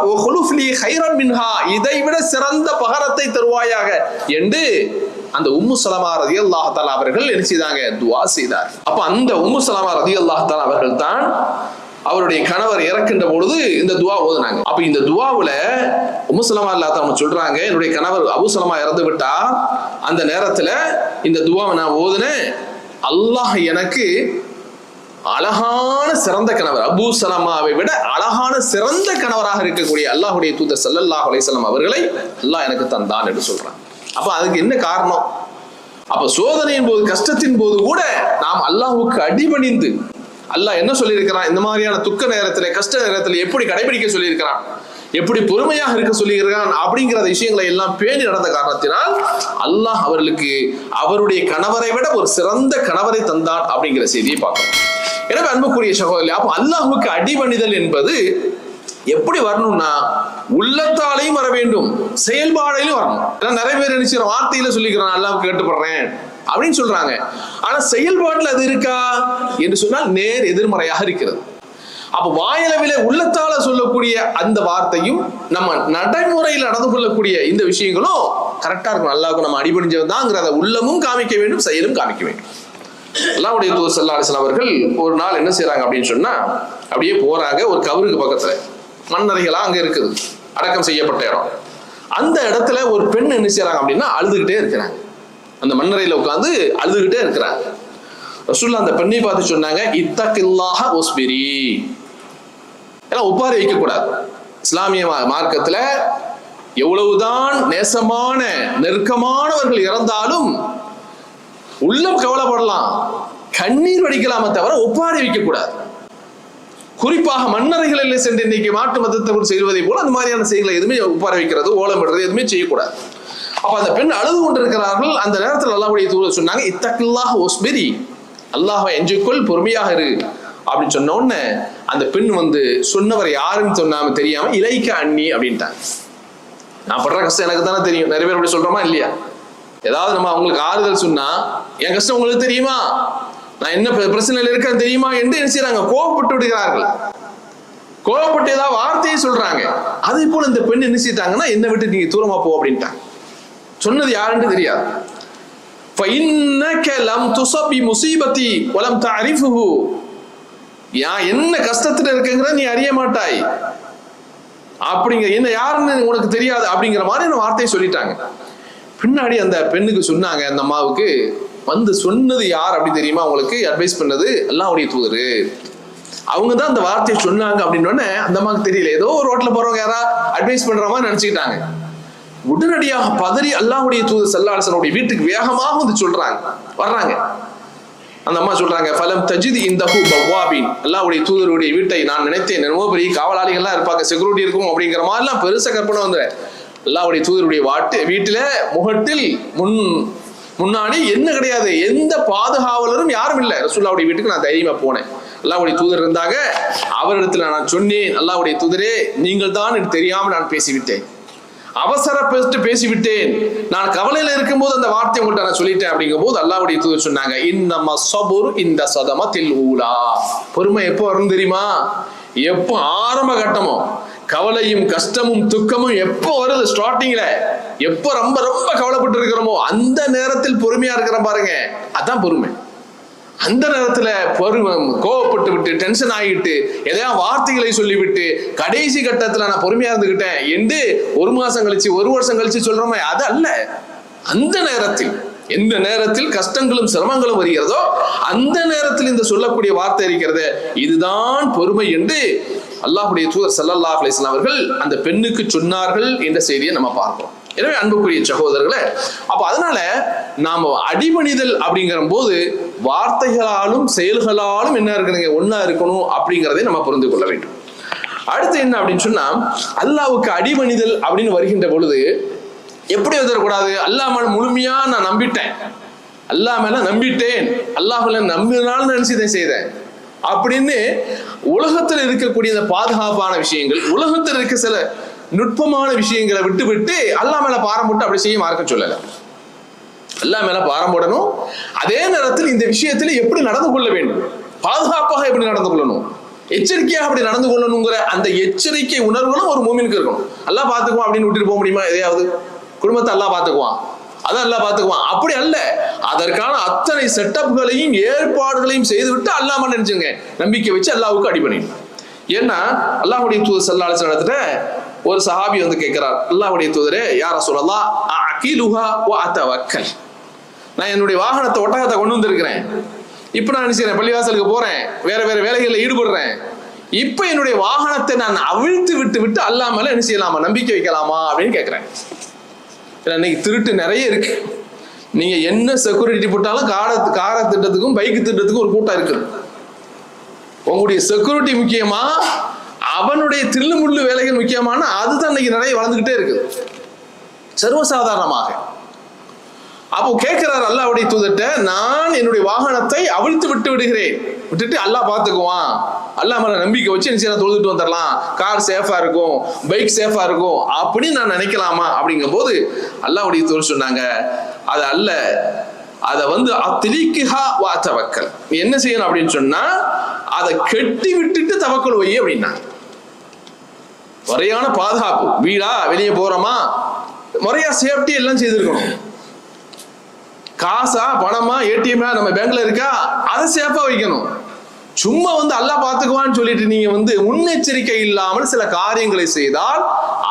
இதை விட சிறந்த பகரத்தை தருவாயாக என்று அந்த உம்மு சலமா ரலியல்லாஹு தஆலா அவர்கள் என்ன செய்தாங்க? துஆ செய்தார். அப்ப அந்த உம்மு சலமா ரலியல்லாஹு தஆலா அவர்கள் தான் அவருடைய கணவர் இறக்கின்ற பொழுது இந்த துஆ ஓதுனாங்க. அப்ப இந்த துஆவுல உம்மு சலமா ரலியல்லாஹு தஆலா சொல்றாங்க, என்னுடைய கணவர் அபூ சலமா இறந்து விட்டா, அந்த நேரத்துல இந்த துஆவை நான் ஓதுனேன், அல்லாஹ் எனக்கு அழகான சிறந்த கணவர், அபூ சலமாவை விட அழகான சிறந்த கணவராக இருக்கக்கூடிய அல்லாஹ்வுடைய தூதர் ஸல்லல்லாஹு அலைஹி வஸல்லம் அவர்களை அல்லாஹ் எனக்கு தந்தான் என்று சொல்றான். அப்ப அதுக்கு என்ன காரணம்? அப்ப சோதனையின் போது, கஷ்டத்தின் போது கூட நாம் அல்லாஹ்வுக்கு அடிபணிந்து, அல்லாஹ் என்ன சொல்லியிருக்கிறான், இந்த மாதிரியான துக்க நேரத்திலே, கஷ்ட நேரத்தில் எப்படி கடைபிடிக்க சொல்லியிருக்கிறான், எப்படி பொறுமையாக இருக்க சொல்லியிருக்கிறான் அப்படிங்கிற விஷயங்களை எல்லாம் பேணி நடந்த காரணத்தினால் அல்லாஹ் அவர்களுக்கு அவருடைய கணவரை விட ஒரு சிறந்த கணவரை தந்தான் அப்படிங்கிற செய்தியை பார்க்கிறோம். எனவே அன்புக்குரிய சகோதரர்களே, அப்போ அல்லாஹ்வுக்கு அடிபணிதல் என்பது எப்படி வரணும்னா, உள்ளத்தாலையும் வர வேண்டும், செயல்பாடையிலும் வரணும். நிறைய பேர் நினைச்சிற வார்த்தையில சொல்லிக்கிறான் அல்லாஹ்வுக்கு கட்டுப்படுறேன் அப்படின்னு சொல்றாங்க. ஆனா செயல்பாட்டில் அது இருக்கா என்று சொன்னால் நேர் எதிர்மறையாக இருக்கிறது. அப்ப வாயளவில உள்ளத்தால சொல்லக்கூடிய அந்த வார்த்தையும் நம்ம நடைமுறையில் நடந்து கொள்ளக்கூடிய இந்த விஷயங்களும் கரெக்டா இருக்கும். அல்லாஹ்வுக்கு நம்ம அடிபணிஞ்சவதாங்கிறத உள்ளமும் காமிக்க வேண்டும், செயலும் காமிக்க வேண்டும். அல்லாஹ்வுடைய தூதர் ஸல்லல்லாஹு அலைஹி வஸல்லம் அவர்கள் ஒரு நாள் என்ன செய்யறாங்க அப்படின்னு சொன்னா, அப்படியே போறாங்க ஒரு கவருக்கு பக்கத்துல மண்ணறைகளா அங்க இருக்குது, அடக்கம் செய்யப்பட்ட இடம். அந்த இடத்துல ஒரு பெண் என்ன செய்யறாங்க அப்படின்னா அழுதுகிட்டே இருக்கிறாங்க. அந்த மண்ணறையில உட்கார்ந்து அழுதுகிட்டே இருக்கிறாங்க. ரசூலுல்லாஹ் அந்த பெண்ணை பார்த்து சொன்னாங்க, இத்தகில்லாஹ வஸ்பிரி. ஏன்னா ஒப்பாரி வைக்க கூடாது. இஸ்லாமிய மார்க்கத்துல எவ்வளவுதான் நேசமான நெருக்கமானவர்கள் இறந்தாலும் உள்ளம் கவலைப்படலாம், கண்ணீர் வடிக்கலாமே தவிர ஒப்பாரி வைக்க கூடாது. குறிப்பாக மன்னரைகளில் சென்று இன்னைக்கு மாட்டு மதத்தை செய்வதை போல அந்த மாதிரியான செயல்களை எதுவுமே ஒப்பாரி வைக்கிறது, ஓலமிடுறது எதுவுமே செய்யக்கூடாது. அப்ப அந்த பெண் அழுது கொண்டிருக்கிறார்கள். அந்த நேரத்தில் அல்லாஹ்வுடைய தூதர் சொன்னாங்க, இத்தகில்லாஹ வஸ்பிரி, அல்லாஹ்வை அஞ்சிக்கொள், பொறுமையாக இரு அப்படின்னு சொன்ன உடனே அந்த பெண் வந்து சொன்னவர் யாருன்னு சொன்னாம தெரியாம இலைக்க அண்ணி அப்படின்ட்டாங்க. நான் படுற கஷ்டம் எனக்கு தானே தெரியும். நிறைய பேர் அப்படி சொல்றோமா இல்லையா? ஏதாவது நம்ம அவங்களுக்கு ஆறுதல் சொன்னா, என் கஷ்டம் உங்களுக்கு தெரியுமா, நான் என்ன பிரச்சனையில் இருக்கேன்னு தெரியுமா என்று என்ன செய்யறாங்க, கோபப்பட்டு விடுகிறார்கள். கோபப்பட்டு ஏதாவது வார்த்தையை சொல்றாங்க. அதே போல இந்த பெண் என்ன செய்தாங்கன்னா, என்னை விட்டு நீங்க தூரமா போ அப்படின்ட்டாங்க. சொன்னது யாருன்னு தெரியாது. فَإِنَّكَ لَمْ تُصَبْ بِمُصِيبَتِي وَلَمْ تَعْرِفُهُ. என்ன கஷ்டத்துல இருக்குங்கிற நீ அறிய மாட்டாய், அப்படிங்கிற என்ன யாருன்னு உனக்கு தெரியாது அப்படிங்கிற மாதிரி வார்த்தையை சொல்லிட்டாங்க. பின்னாடி அந்த பெண்ணுக்கு சொன்னாங்க, அந்த அம்மாவுக்கு வந்து சொன்னது யார் அப்படி தெரியுமா, அவங்களுக்கு அட்வைஸ் பண்ணது அல்லாஹ்வுடைய தூதர், அவங்க தான் அந்த வார்த்தையை சொன்னாங்க அப்படின்னு அந்த அம்மாவுக்கு தெரியல. ஏதோ ஒரு ரோட்ல போறவங்க யாரா அட்வைஸ் பண்ற மாதிரி நினைச்சுக்கிட்டாங்க. உடனடியாக பதறி அல்லாஹ்வுடைய தூதர் ஸல்லல்லாஹு அலைஹி வஸல்லம் வீட்டுக்கு வேகமாக வந்து சொல்றாங்க, வர்றாங்க. அந்த அம்மா சொல்றாங்க, ஃபலம் தஜித் இந்தஹு பவாபின், அல்லாஹ்வுடைய தூதருடைய வீட்டை நான் நினைத்தேன் என்னமோ பெரிய காவலாளிகள்லாம் இருப்பாங்க, செக்யூரிட்டி இருக்கும் அப்படிங்கிற மாதிரிலாம் பெருசா கற்பனை வந்து, அல்லாஹ்வுடைய தூதருடைய வீட்டுல முகட்டில் முன்னாடி என்ன கிடையாது, எந்த பாதுகாவலரும் யாரும் இல்லை. ரசூலுல்லாஹ்வுடைய வீட்டுக்கு நான் தைரியமா போனேன். அல்லாஹ்வுடைய தூதர் இருந்தாங்க. அவரிடத்துல நான் சொன்னேன், அல்லாஹ்வுடைய தூதரே நீங்கள் தான் எனக்கு தெரியாமல் நான் பேசிவிட்டேன், அவசரப்பட்டு பேசிவிட்டேன், நான் கவலையில இருக்கும் போது அந்த வார்த்தை உங்கள்கிட்ட நான் சொல்லிட்டேன் அப்படிங்கும் போது அல்லாஹ்வுடைய தூதர் சொன்னாங்க, இன்னமா ஸபுரு இந்த ஸதமத்தில் ஊலா. பொறுமை எப்போ வரும் தெரியுமா? எப்போ ஆரம்ப கட்டமோ, கவலையும் கஷ்டமும் துக்கமும் எப்போ வருது ஸ்டார்டிங்ல, எப்போ ரொம்ப ரொம்ப கவலைப்பட்டு இருக்கிறோமோ அந்த நேரத்தில் பொறுமையா இருக்கிற பாருங்க, அதான் பொறுமை. அந்த நேரத்துல கோவப்பட்டு விட்டு டென்ஷன் ஆகிட்டு எதையா வார்த்தைகளை சொல்லிவிட்டு கடைசி கட்டத்துல நான் பொறுமையா இருந்துகிட்டேன் என்று ஒரு மாசம் கழிச்சு ஒரு வருஷம் கழிச்சு சொல்றோமே, அது அல்ல. அந்த நேரத்தில், எந்த நேரத்தில் கஷ்டங்களும் சிரமங்களும் வருகிறதோ அந்த நேரத்தில் இந்த சொல்லக்கூடிய வார்த்தை இருக்கிறது, இதுதான் பொறுமை என்று அல்லாஹ்வுடைய தூதர் ஸல்லல்லாஹு அலைஹி வஸல்லம் அவர்கள் அந்த பெண்ணுக்கு சொன்னார்கள் என்ற செய்தியை நம்ம பார்க்கிறோம். எனவே அன்புக்குரிய சகோதரர்களே, அப்ப அதனால நாம அடிபணிதல் அப்படிங்கிற போது வார்த்தைகளாலும் செயல்களாலும் என்ன இருக்கணுங்க, ஒன்னா இருக்கணும் அப்படிங்கிறதை நம்ம புரிந்து கொள்ள வேண்டும். அடுத்து என்ன அப்படின்னு சொன்னா, அல்லாஹ்வுக்கு அடிபணிதல் அப்படின்னு வருகின்ற பொழுது எப்படி வந்துடக்கூடாது, அல்லாஹ் மேல முழுமையா நான் நம்பிட்டேன், அல்லாஹ் மேல நம்பிட்டேன், அல்லாஹ் மேல நம்பினாலும் நினைச்சு செய்தேன் அப்படின்னு உலகத்தில் இருக்கக்கூடிய இந்த பாதுகாப்பான விஷயங்கள், உலகத்தில் இருக்க சில நுட்பமான விஷயங்களை விட்டு விட்டு அல்லாஹ் மேல பாரம் போட்டு அப்படி செய்ய மார்க்க சொல்லல. அல்லாஹ் மேல பாரம் போடணும். அதே நேரத்தில் இந்த விஷயத்துல எப்படி நடந்து கொள்ள வேண்டும், பாதுகாப்பாக எப்படி நடந்து கொள்ளணும், எச்சரிக்கையாக அப்படி நடந்து கொள்ளணுங்கிற அந்த எச்சரிக்கை உணர்வுகளும் ஒரு மூமினுக்கு இருக்கணும். அல்லாஹ் பாத்துக்குவான் அப்படின்னு விட்டுட்டு போக முடியுமா? எதையாவது குடும்பத்தை அல்லாஹ் பாத்துக்குவான், அதான் அல்லாஹ் பாத்துக்குவான், அப்படி அல்ல. அதற்கான அத்தனை செட்டப்களையும் ஏற்பாடுகளையும் செய்துவிட்டு அல்லாஹ் நினைச்சுங்க நம்பிக்கை வச்சு அல்லாஹ்வுக்கு அடிபணிடும். ஏன்னா அல்லாஹ்வுடைய தூதர் ஸல்லல்லாஹு அலைஹி வஸல்லம் ஒரு சஹாபி வந்து கேட்கிறார், அல்லாஹ்வுடைய தூதரே யா ரசூலல்லாஹ் அகீலுஹா வ அத்தவக்கல், நான் என்னுடைய வாகனத்தை ஒட்டகத்தை கொண்டு வந்திருக்கிறேன், இப்ப நான் நினைக்கிறேன் பள்ளிவாசலுக்கு போறேன், வேற வேற வேலைகளில் ஈடுபடுறேன், இப்ப என்னுடைய வாகனத்தை நான் அவிழ்த்து விட்டு அல்லாஹ் மேல என்ன செய்யலாமா, நம்பிக்கை வைக்கலாமா அப்படின்னு கேட்கிறேன். இன்னைக்கு திருட்டு நிறைய இருக்கு. நீங்க என்ன செக்யூரிட்டி போட்டாலும் கார திட்டத்துக்கும் பைக் திட்டத்துக்கும் ஒரு கூட்டம் இருக்குது. உங்களுடைய செக்யூரிட்டி முக்கியமா, அவனுடைய தில்லு முள்ளு வேலைகள் முக்கியமான, அதுதான் இன்னைக்கு நிறைய வளர்ந்துகிட்டே இருக்குது சர்வசாதாரணமாக. அப்போ கேட்கிறார் அல்லாஹ்வுடைய தூதர்ட்ட, நான் என்னுடைய வாகனத்தை அவிழ்த்து விட்டு விடுகிறேன், விட்டுட்டு அல்லாஹ் பார்த்துக்குவான், அல்லாஹ் மேல நம்பிக்கை வச்சு என்ன தொழுதுட்டு வந்துடலாம், கார் சேஃபா இருக்கும், பைக் சேஃபா இருக்கும் அப்படின்னு நான் நினைக்கலாமா அப்படிங்கும் போது அல்லாஹ்வுடைய தூதர் சொன்னாங்க, அது அல்ல, அதை அத்திலிக்குஹா வா தவக்கல், நீ என்ன செய்யணும் அப்படின்னு சொன்னா அதை கெட்டி விட்டுட்டு தவக்கல் வை அப்படின்னா. முறையான பாதுகாப்பு, வீடா வெளியே போறோமா முறையா சேஃப்டி எல்லாம் செய்திருக்கணும். காசா பணமா ஏடிஎம் நம்ம பேங்க்ல இருக்கா அதை சேஃபா வைக்கணும். சும்மா அல்லாஹ் பார்த்துக்குவான்னு சொல்லிட்டு நீங்க முன்னெச்சரிக்கை இல்லாமல் சில காரியங்களை செய்தால்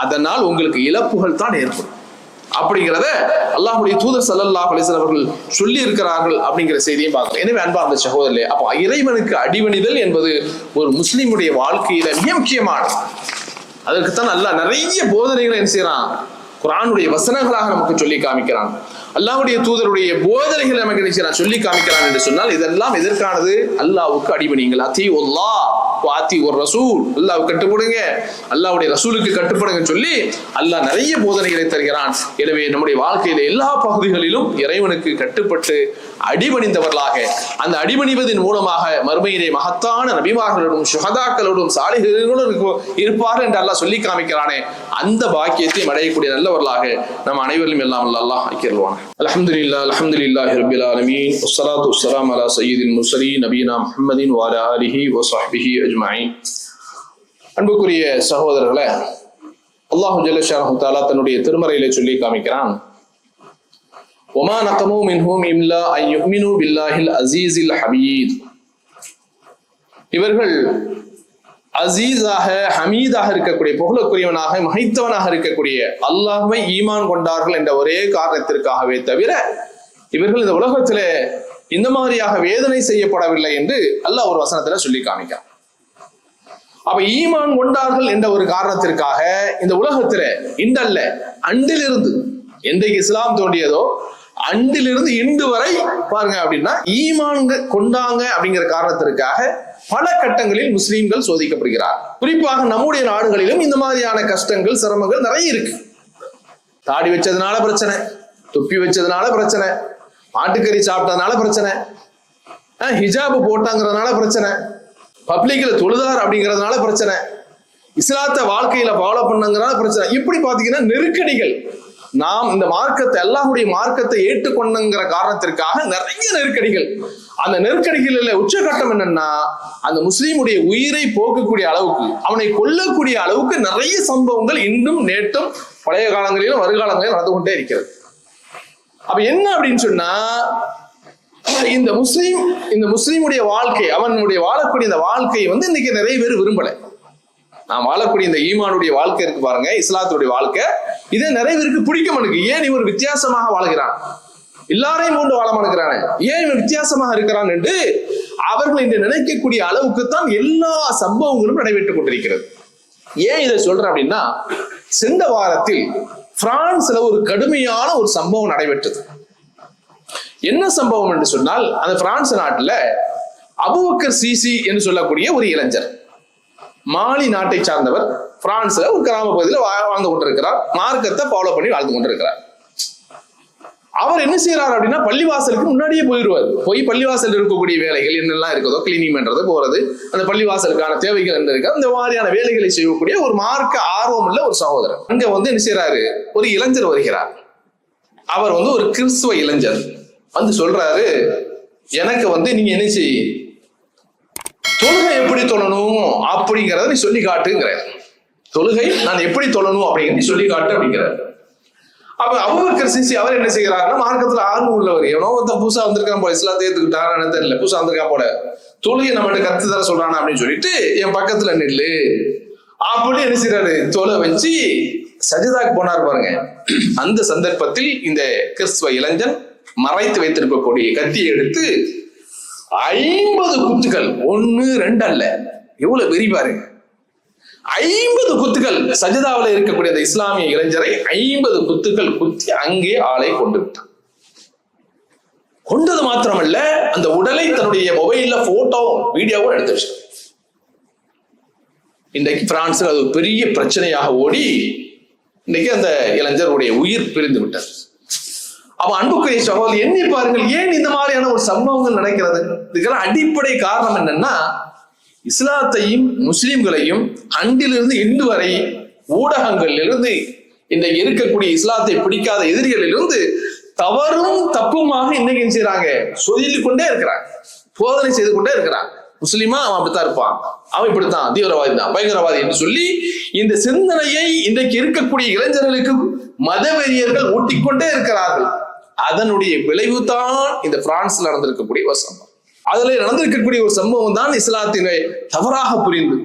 அதனால் உங்களுக்கு இழப்புகள் தான் ஏற்படும் அப்படிங்கிறத அல்லாஹ்வுடைய தூதர் ஸல்லல்லாஹு அலைஹி வஸல்லம் அவர்கள் சொல்லி இருக்கிறார்கள் அப்படிங்கிற செய்தியும் பார்க்கலாம். எனவே அன்பார்ந்த சகோதரர்களே, அப்போ இறைவனுக்கு அடிபணிதல் என்பது ஒரு முஸ்லிமுடைய வாழ்க்கையில மிக முக்கியமானது. அதற்குத்தான் அல்லாஹ் நிறைய போதனைகளை என்ன செய்யறான், குர்ஆனுடைய வசனங்களாக நமக்கு சொல்லி காமிக்கிறான். அல்லாஹ்வுடைய தூதருடைய போதனைகளை நமக்கு நினைச்சான் சொல்லி காமிக்கிறான் என்று சொன்னால் இதெல்லாம் எதற்கானது? அல்லாஹ்வுக்கு அடிபணிங்கள். அத்தீஉல்லாஹ் வ அத்தீஉர் ரசூல், அல்லாஹ்வுக்கு கட்டுப்படுங்க, அல்லாஹ்வுடைய ரசூலுக்கு கட்டுப்படுங்கன்னு சொல்லி அல்லாஹ் நிறைய போதனைகளை தருகிறான். எனவே நம்முடைய வாழ்க்கையில எல்லா பகுதிகளிலும் இறைவனுக்கு கட்டுப்பட்டு அடிபணிந்தவர்களாக, அந்த அடிபணிவதன் மூலமாக மறுமையிலே மகத்தான நபிமார்களோடும் சுஹதாக்களோடும் சாலிஹீன்களோடும் இருப்பார் என்று அல்லாஹ் சொல்லி காமிக்கிறானே, அந்த பாக்கியத்தை அடையக்கூடிய நல்லவர்களாக நம் அனைவரும் எல்லாம் அல்லாஹ் ஆக்கிடுவான். அல்ஹம்துலில்லாஹி ரப்பில் ஆலமீன், வஸ்ஸலாத்து வஸ்ஸலாமு அலா சய்யிதில் முர்ஸலீன் நபியினா முஹம்மதின் வ அலா ஆலிஹி வ ஸஹ்பிஹி அஜ்மஈன். அன்புக்குரிய சகோதரர்களே, அல்லாஹ் ஜல்ல ஷானஹு தஆலா தன்னுடைய திருமறையிலே சொல்லி காமிக்கிறான், வமா நகமு மின்ஹும் இல்லா அன் யுமினு பில்லாஹில் அஸீஸில் ஹமீத். இவர்கள் அசீஸாக ஹமீதாக இருக்கக்கூடிய, புகழுக்குரியவனாக மகிழ்த்தவனாக இருக்கக்கூடிய அல்லாஹ்வை ஈமான் கொண்டார்கள் என்ற ஒரே காரணத்திற்காகவே தவிர இவர்கள் இந்த உலகத்துல இந்த மாதிரியாக வேதனை செய்யப்படவில்லை என்று அல்லாஹ் ஒரு வசனத்துல சொல்லி காமிக்கிறான். அப்ப ஈமான் கொண்டார்கள் என்ற ஒரு காரணத்திற்காக இந்த உலகத்துல இன்றல்ல அன்றிலிருந்து, என்றைக்கு இஸ்லாம் தோன்றியதோ அன்றிலிருந்து இன்று வரை பாருங்க அப்படின்னா ஈமான் கொண்டாங்க அப்படிங்கிற காரணத்திற்காக பல கட்டங்களில் முஸ்லீம்கள் சோதிக்கப்படுகிறார். குறிப்பாக நம்முடைய நாடுகளிலும் இந்த மாதிரியான கஷ்டங்கள் சிரமங்கள் நிறைய இருக்கு. தாடி வச்சதுனால பிரச்சனை, தொப்பி வச்சதுனால பிரச்சனை, மாட்டுக்கறி சாப்பிட்டதுனால பிரச்சனை, ஹிஜாபு போட்டாங்கிறதுனால பிரச்சனை, பப்ளிக்ல தொழுதார் அப்படிங்கிறதுனால பிரச்சனை, இஸ்லாத்தை வாழ்க்கையில ஃபாலோ பண்ணுங்கிறதுனால பிரச்சனை. இப்படி பாத்தீங்கன்னா நெருக்கடிகள். நாம் இந்த மார்க்கத்தை, அல்லாஹ்வுடைய மார்க்கத்தை ஏற்றுக்கொண்டுங்கிற காரணத்திற்காக நிறைய நெருக்கடிகள். அந்த நெருக்கடிகளில் உச்சகட்டம் என்னன்னா, அந்த முஸ்லீமுடைய உயிரை போக்கக்கூடிய அளவுக்கு, அவனை கொல்லக்கூடிய அளவுக்கு நிறைய சம்பவங்கள் இன்றும் நேற்றும் பழைய காலங்களிலும் வருகாலங்களிலும் நடந்து கொண்டே இருக்கிறது. அப்ப என்ன அப்படின்னு சொன்னா, இந்த முஸ்லீமுடைய வாழ்க்கை, அவனுடைய வாழக்கூடிய இந்த வாழ்க்கையை இன்னைக்கு நிறைய பேர் விரும்பல. நான் வாழக்கூடிய இந்த ஈமானுடைய வாழ்க்கை இருக்கு பாருங்க, இஸ்லாத்துடைய வாழ்க்கை, இதே நிறைய பேருக்கு பிடிக்க மாட்டேங்குது. ஏன் இவர் வித்தியாசமாக வாழ்கிறான், எல்லாரையும் கொண்டு வாழ மாட்டேங்கிறானே, ஏன் இவன் வித்தியாசமாக இருக்கிறான் என்று அவர்கள் இன்று நினைக்கக்கூடிய அளவுக்கு தான் எல்லா சம்பவங்களும் நடைபெற்றுக் கொண்டிருக்கிறது. ஏன் இதை சொல்றேன் அப்படின்னா, சென்ற வாரத்தில் பிரான்ஸ்ல ஒரு கடுமையான ஒரு சம்பவம் நடைபெற்றது. என்ன சம்பவம் என்று சொன்னால், அந்த பிரான்ஸ் நாட்டுல அபூபக்கர் சீசி என்று சொல்லக்கூடிய ஒரு இளைஞர், மாலி நாட்டை சார்ந்தவர், பிரான்ஸ்ல ஒரு கிராம பகுதியில் வாழ்ந்து கொண்டிருக்கிறார், மார்க்கத்தை ஃபாலோ பண்ணி வாழ்ந்து கொண்டிருக்கிறார். அவர் என்ன செய்யறாரு அப்படின்னா, பள்ளிவாசலுக்கு முன்னாடியே போயிடுவார். போய் பள்ளிவாசல் இருக்கக்கூடிய வேலைகள் என்னெல்லாம் இருக்குதோ, கிளீனிங் பண்றது, போறது, அந்த பள்ளிவாசலுக்கான தேவைகள் என்ன இருக்கு, அந்த மாதிரியான வேலைகளை செய்யக்கூடிய ஒரு மார்க்க ஆர்வம் உள்ள ஒரு சகோதரர். அங்க என்ன செய்யறாரு, ஒரு இளைஞர் வருகிறார். அவர் ஒரு கிறிஸ்துவ இளைஞர் சொல்றாரு, எனக்கு நீங்க என்ன செய்ய, தொழுகை எப்படி தொழணும் அப்படிங்கிறத நீ சொல்லி காட்டுங்கிற, தொழுகை நான் எப்படி தொழணும் அப்படிங்கிறத நீ சொல்லி காட்டு அப்படிங்கிறார். அப்ப அபூபக்கர் சிசி அவர் என்ன செய்கிறாருன்னா, மார்க்கத்துல ஆர்வம் உள்ளவர், எவனோ புதுசா வந்திருக்கான் போல, இஸ்லாத்தை ஏத்துக்கிட்டான்னு தெரியல, புதுசா வந்திருக்கான் போல, தொழுகை நம்மகிட்ட கத்து தர சொல்றானா அப்படின்னு சொல்லிட்டு என் பக்கத்துல நில்லு அப்படி என்ன செய்யறாரு, தொலை வச்சு சஜிதாக்கு போனார் பாருங்க. அந்த சந்தர்ப்பத்தில் இந்த கிறிஸ்துவ இளைஞன் மறைத்து வைத்திருக்கக்கூடிய கத்தியை எடுத்து 50 குத்துக்கள், 1 2 அல்ல, எவ்வளவு வெறி பாருங்க, 50 குத்துக்கள் சஜிதாவில் இருக்கக்கூடிய அந்த இஸ்லாமிய இளைஞரை 50 குத்துக்கள் குத்தி அங்கே ஆளை கொண்டு விட்டான். கொண்டது மாத்திரமல்ல, அந்த உடலை தன்னுடைய மொபைல்ல போட்டோ வீடியோவும் எடுத்து வச்சார். இன்றைக்கு பிரான்ஸ்ல அது பெரிய பிரச்சனையாக ஓடி இன்றைக்கு அந்த இளைஞருடைய உயிர் பிரிந்து விட்டார். அப்ப அன்புக்குரிய சகோதரி எண்ணி பாருங்கள், ஏன் இந்த மாதிரியான ஒரு சம்பவங்கள் நடக்கிறது? இதுக்கெல்லாம் அடிப்படை காரணம் என்னன்னா, இஸ்லாத்தையும் முஸ்லிம்களையும் அன்றிலிருந்து இன்று வரை ஊடகங்களிலிருந்து இன்றைக்கு இருக்கக்கூடிய இஸ்லாத்தை பிடிக்காத எதிரிகளிலிருந்து தவறும் தப்புமாக இன்னைக்கு செய்யறாங்க, சொல்லிக் கொண்டே இருக்கிறாங்க, போதனை செய்து கொண்டே இருக்கிறாங்க. முஸ்லிமா அவன் அப்படித்தான் இருப்பான், அவன் இப்படித்தான் தீவிரவாதி தான், பயங்கரவாதி என்று சொல்லி இந்த சிந்தனையை இன்றைக்கு இருக்கக்கூடிய இளைஞர்களுக்கு மதவெறியர்கள் ஊட்டிக்கொண்டே இருக்கிறார்கள். அதனுடைய விளைவு தான் இந்த பிரான்ஸ்ல நடந்திருக்கக்கூடிய ஒரு சம்பவம். அதுல நடந்திருக்கக்கூடிய ஒரு சம்பவம் தான் இஸ்லாத்தினை தவறாக புரிந்து,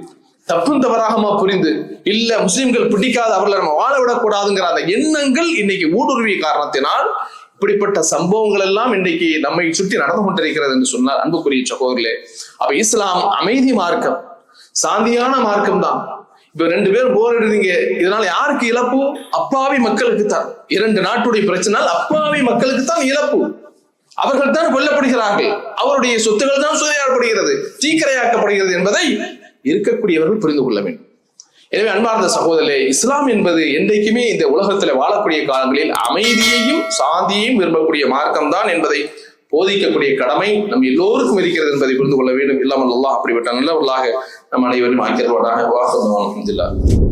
தப்பும் தவறாகமா புரிந்து, இல்ல முஸ்லிம்கள் பிடிக்காத அவர்களை நம்ம வாழ விடக்கூடாதுங்கிற அந்த எண்ணங்கள் இன்னைக்கு ஊடுருவிய காரணத்தினால் இப்படிப்பட்ட சம்பவங்கள் எல்லாம் இன்றைக்கு நம்மை சுற்றி நடந்து கொண்டிருக்கிறது என்று சொன்னார். அன்புக்குரிய சகோதரர்களே, அப்ப இஸ்லாம் அமைதி மார்க்கம், சாந்தியான மார்க்கம் தான். இப்ப 2 பேர் போர் எடுத்தீங்க, இதனால யாருக்கு இழப்பு? அப்பாவி மக்களுக்கு தான். 2 நாட்டுடைய பிரச்சனை அப்பாவி மக்களுக்கு தான் இழப்பு. அவர்கள் தான் கொல்லப்படுகிறார்கள், அவருடைய சொத்துக்கள் தான் சூறையாடப்படுகிறது, தீக்கிரையாக்கப்படுகிறது என்பதை இருக்கக்கூடியவர்கள் புரிந்து கொள்ள வேண்டும். எனவே அன்பார்ந்த சகோதரர்களே, இஸ்லாம் என்பது என்றைக்குமே இந்த உலகத்துல வாழக்கூடிய காலங்களில் அமைதியையும் சாந்தியையும் விரும்பக்கூடிய மார்க்கம் தான் என்பதை போதிக்கக்கூடிய கடமை நம் எல்லோருக்கும் இருக்கிறது என்பதை புரிந்து கொள்ள வேண்டும். இல்லாமல் அல்லாஹ் அப்படிப்பட்ட நல்லவர்களாக நம் அனைவரும் ஆக்கியவர்களாக வாக்குறுதி.